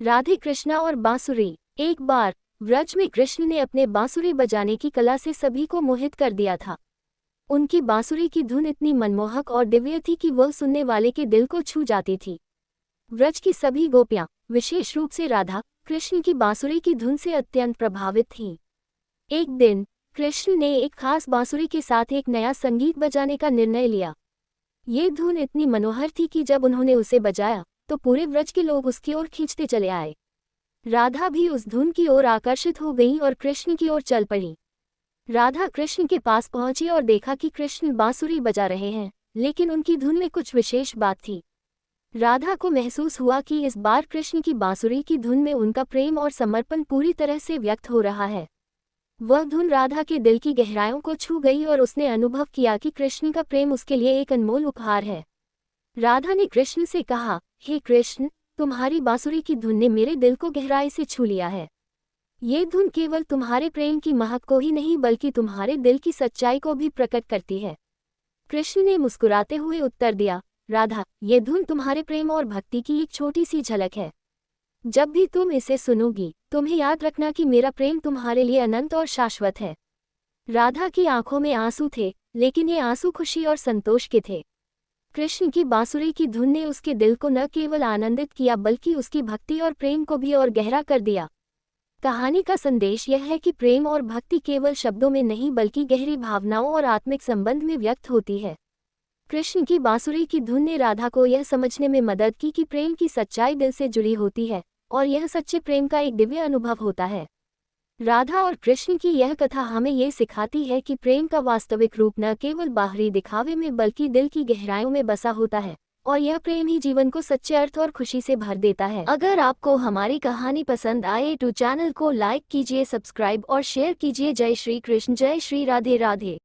राधे कृष्णा और बांसुरी। एक बार व्रज में कृष्ण ने अपने बांसुरी बजाने की कला से सभी को मोहित कर दिया था। उनकी बांसुरी की धुन इतनी मनमोहक और दिव्य थी कि वह सुनने वाले के दिल को छू जाती थी। व्रज की सभी गोपियां, विशेष रूप से राधा, कृष्ण की बांसुरी की धुन से अत्यंत प्रभावित थीं। एक दिन कृष्ण ने एक खास बांसुरी के साथ एक नया संगीत बजाने का निर्णय लिया। ये धुन इतनी मनोहर थी कि जब उन्होंने उसे बजाया तो पूरे व्रज के लोग उसकी ओर खींचते चले आए। राधा भी उस धुन की ओर आकर्षित हो गई और कृष्ण की ओर चल पड़ी। राधा कृष्ण के पास पहुंची और देखा कि कृष्ण बांसुरी बजा रहे हैं, लेकिन उनकी धुन में कुछ विशेष बात थी। राधा को महसूस हुआ कि इस बार कृष्ण की बांसुरी की धुन में उनका प्रेम और समर्पण पूरी तरह से व्यक्त हो रहा है। वह धुन राधा के दिल की गहराइयों को छू गई और उसने अनुभव किया कि कृष्ण का प्रेम उसके लिए एक अनमोल उपहार है। राधा ने कृष्ण से कहा, हे कृष्ण, तुम्हारी बांसुरी की धुन ने मेरे दिल को गहराई से छू लिया है। ये धुन केवल तुम्हारे प्रेम की महक को ही नहीं बल्कि तुम्हारे दिल की सच्चाई को भी प्रकट करती है। कृष्ण ने मुस्कुराते हुए उत्तर दिया, राधा, ये धुन तुम्हारे प्रेम और भक्ति की एक छोटी सी झलक है। जब भी तुम इसे सुनोगी, तुम्हें याद रखना कि मेरा प्रेम तुम्हारे लिए अनंत और शाश्वत है। राधा की आंखों में आंसू थे, लेकिन ये आंसू खुशी और संतोष के थे। कृष्ण की बांसुरी की धुन ने उसके दिल को न केवल आनंदित किया बल्कि उसकी भक्ति और प्रेम को भी और गहरा कर दिया। कहानी का संदेश यह है कि प्रेम और भक्ति केवल शब्दों में नहीं बल्कि गहरी भावनाओं और आत्मिक संबंध में व्यक्त होती है। कृष्ण की बांसुरी की धुन ने राधा को यह समझने में मदद की कि प्रेम की सच्चाई दिल से जुड़ी होती है और यह सच्चे प्रेम का एक दिव्य अनुभव होता है। राधा और कृष्ण की यह कथा हमें ये सिखाती है कि प्रेम का वास्तविक रूप न केवल बाहरी दिखावे में बल्कि दिल की गहराइयों में बसा होता है, और यह प्रेम ही जीवन को सच्चे अर्थ और खुशी से भर देता है। अगर आपको हमारी कहानी पसंद आए तो चैनल को लाइक कीजिए, सब्सक्राइब और शेयर कीजिए। जय श्री कृष्ण, जय श्री राधे राधे।